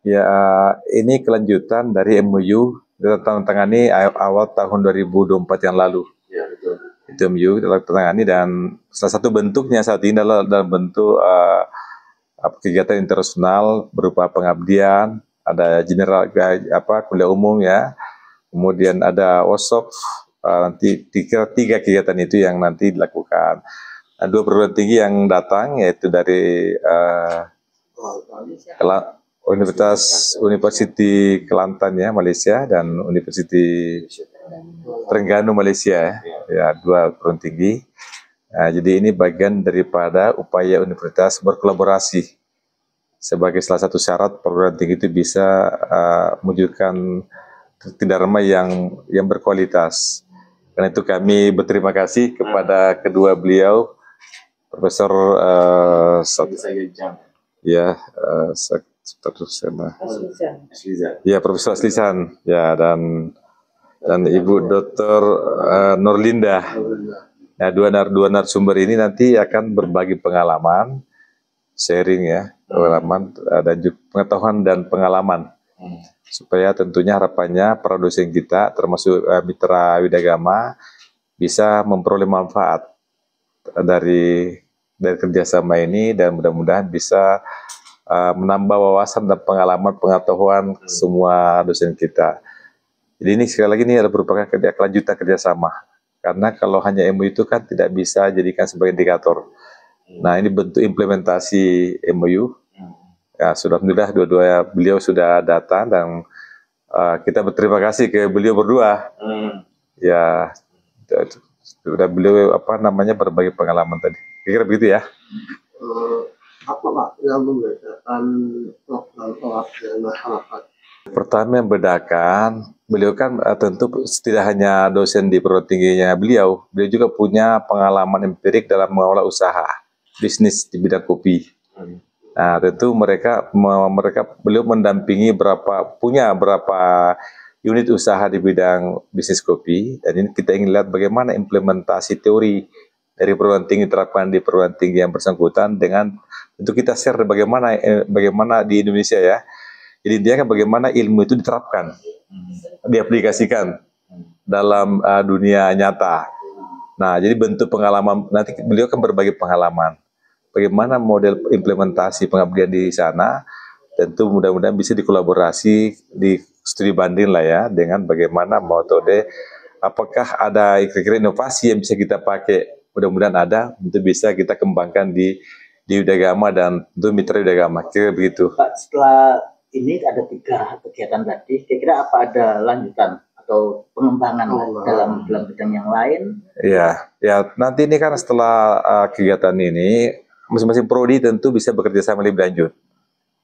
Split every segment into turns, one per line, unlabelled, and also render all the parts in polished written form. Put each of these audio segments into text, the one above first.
Ya, ini kelanjutan dari MOU ditandatangani awal tahun 2024 yang lalu.
Ya, betul.
Itu MOU ditandatangani dan salah satu bentuknya saat ini adalah dalam bentuk kegiatan internasional berupa pengabdian, ada kuliah umum ya, kemudian ada workshop, nanti tiga kegiatan itu yang nanti dilakukan. Nah, dua perguruan tinggi yang datang yaitu dari University Kelantan ya Malaysia dan University Terengganu Malaysia ya, dua perguruan tinggi. Nah, jadi ini bagian daripada upaya universitas berkolaborasi sebagai salah satu syarat perguruan tinggi itu bisa mewujudkan Dharma yang berkualitas. Karena itu kami berterima kasih kepada kedua beliau, Profesor Profesor Aslisan ya dan Ibu Dr. Nurlinda. Nah, dua narasumber ini nanti akan berbagi pengalaman, sharing ya, pengalaman dan juga pengetahuan dan pengalaman. Supaya tentunya harapannya para dosen kita termasuk mitra Widagama bisa memperoleh manfaat dari kerjasama ini dan mudah-mudahan bisa menambah wawasan dan pengetahuan semua dosen kita. Jadi ini sekali lagi ini adalah merupakan kelanjutan kerjasama. Karena kalau hanya MOU itu kan tidak bisa jadikan sebagai indikator. Nah, ini bentuk implementasi MOU. Ya, sudah alhamdulillah dua-dua beliau sudah datang dan kita berterima kasih ke beliau berdua. Ya, sudah beliau berbagi pengalaman tadi. Kira-kira begitu ya.
Apa Pak yang membedakan program pengabdian masyarakat?
Pertama yang membedakan, beliau kan tentu tidak hanya dosen di perguruan tingginya beliau juga punya pengalaman empirik dalam mengelola usaha bisnis di bidang kopi. Nah, tentu beliau mendampingi punya berapa unit usaha di bidang bisnis kopi, dan ini kita ingin lihat bagaimana implementasi teori dari perguruan tinggi diterapkan di perguruan tinggi yang bersangkutan dengan tentu kita share bagaimana di Indonesia ya. Jadi dia kan bagaimana ilmu itu diterapkan, diaplikasikan dalam dunia nyata. Nah, jadi bentuk pengalaman, nanti beliau akan berbagi pengalaman. Bagaimana model implementasi pengabdian di sana, tentu mudah-mudahan bisa dikolaborasi, di studi banding lah ya, dengan bagaimana metode, apakah ada kira-kira inovasi yang bisa kita pakai, mudah-mudahan ada, untuk bisa kita kembangkan di Widagama dan tentu mitra Widagama, kira begitu.
Pak, setelah ini ada 3 kegiatan tadi, kira-kira apa ada lanjutan atau pengembangan dalam bidang yang lain?
Ya, nanti ini kan setelah kegiatan ini, masing-masing prodi tentu bisa bekerja sama lebih lanjut.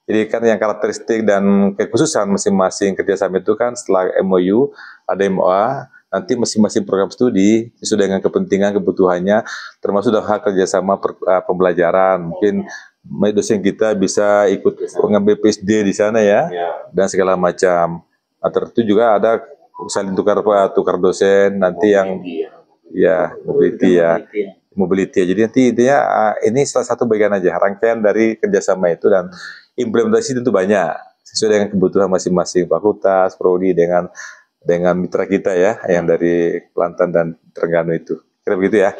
Jadi kan yang karakteristik dan kekhususan masing-masing kerjasama itu kan setelah MOU, ada MOA, nanti masing-masing program studi sesuai dengan kepentingan, kebutuhannya, termasuk dalam hal kerjasama pembelajaran. Mungkin dosen kita bisa ikut mengambil PSD di sana ya, dan segala macam. Nah, tentu juga ada saling tukar dosen nanti yang mobility. Jadi nanti intinya ini salah satu bagian aja rangkaian dari kerjasama itu, dan implementasi tentu banyak sesuai dengan kebutuhan masing-masing fakultas, prodi dengan mitra kita ya yang dari Kelantan dan Terengganu itu. Kira begitu ya.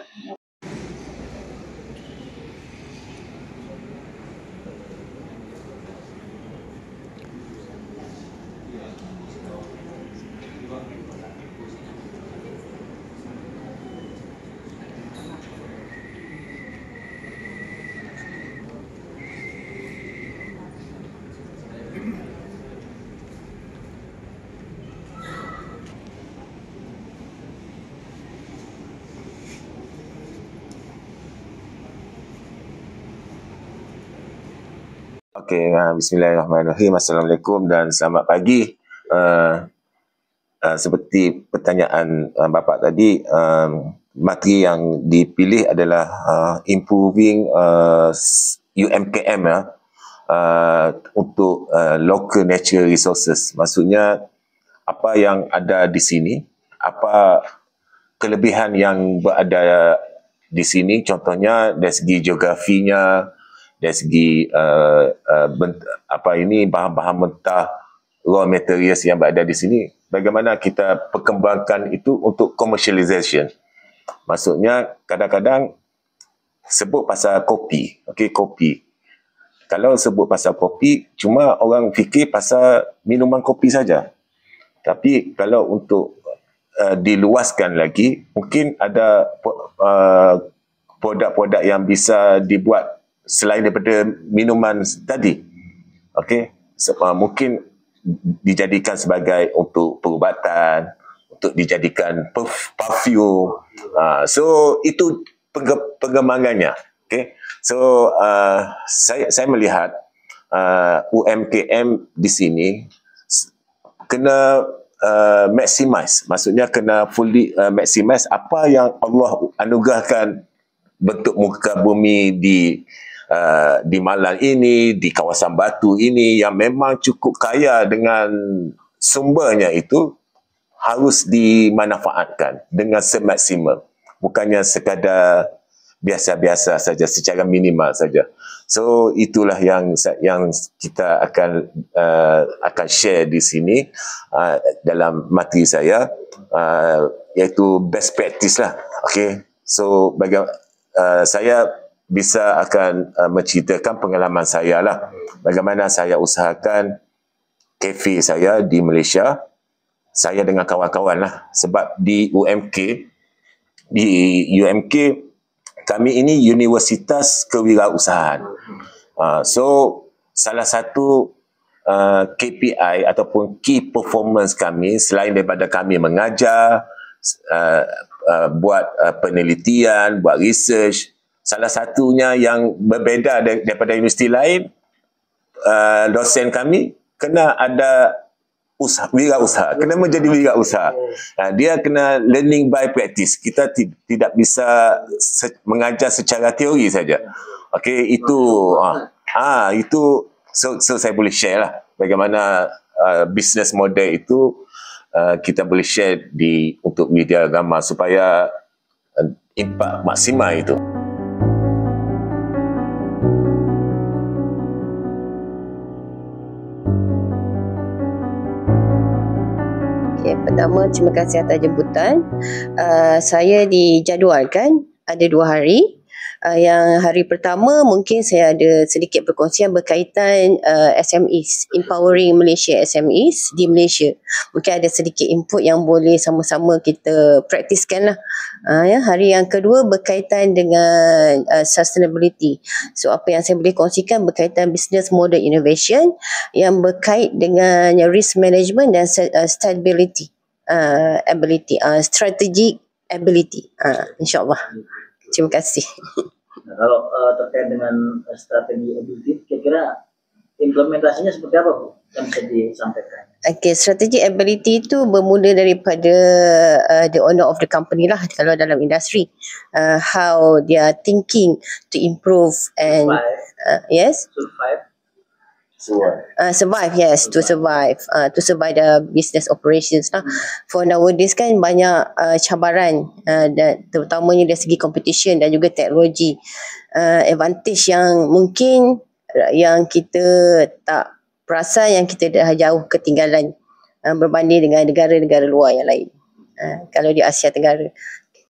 Okey, bismillahirrahmanirrahim. Assalamualaikum dan selamat pagi. Seperti pertanyaan Bapak tadi, materi yang dipilih adalah improving UMKM untuk local natural resources. Maksudnya apa yang ada di sini, apa kelebihan yang berada di sini, contohnya dari segi geografinya, dari segi bahan-bahan mentah, raw materials yang berada di sini, bagaimana kita perkembangkan itu untuk commercialization. Maksudnya kadang-kadang sebut pasal kopi, okey, kopi. Kalau sebut pasal kopi, cuma orang fikir pasal minuman kopi saja. Tapi kalau untuk diluaskan lagi, mungkin ada produk-produk yang bisa dibuat selain daripada minuman tadi. Okey, mungkin dijadikan sebagai untuk perubatan, untuk dijadikan perfume. So itu pengembangannya. Okay. So saya melihat UMKM di sini kena maximize, maksudnya kena fully maximize apa yang Allah anugerahkan bentuk muka bumi di Malang ini, di kawasan Batu ini yang memang cukup kaya dengan sumbernya itu harus dimanfaatkan dengan semaksimal. Bukannya sekadar biasa-biasa saja, secara minimal saja. So itulah yang kita akan share di sini dalam materi saya, iaitu best practice lah. Okay. So saya bisa akan menceritakan pengalaman saya lah. Bagaimana saya usahakan kafe saya di Malaysia. Saya dengan kawan-kawan lah. Sebab di UMK kami ini Universitas Kewirausahaan. So salah satu KPI ataupun key performance kami, selain daripada kami mengajar, buat penelitian, buat research, salah satunya yang berbeza daripada universiti lain, dosen kami kena ada wirausaha, kena menjadi wirausaha. Dia kena learning by practice. Kita tidak bisa mengajar secara teori saja. Okey, itu so saya boleh share lah bagaimana business model itu kita boleh share untuk media agama supaya impak maksimal itu.
Pertama, terima kasih atas jemputan. Saya dijadualkan ada 2 hari. Yang hari pertama mungkin saya ada sedikit perkongsian berkaitan SMEs, Empowering Malaysia SMEs di Malaysia. Mungkin ada sedikit input yang boleh sama-sama kita praktiskan lah. Hari yang kedua berkaitan dengan sustainability. So apa yang saya boleh kongsikan berkaitan business model innovation yang berkait dengan risk management dan stability. Strategic ability, insyaAllah. Terima kasih.
Kalau terkait dengan strategi ability, kira-kira implementasinya seperti apa, Bu, yang bisa disampaikan?
Okay, strategi ability itu bermula daripada the owner of the company lah, kalau dalam industri. How they are thinking to improve and yes, survive, yes, to survive the business operations lah. For nowadays kan banyak cabaran, dan terutamanya dari segi competition dan juga teknologi. Advantage yang mungkin yang kita tak perasan, yang kita dah jauh ketinggalan berbanding dengan negara-negara luar yang lain. Kalau di Asia Tenggara.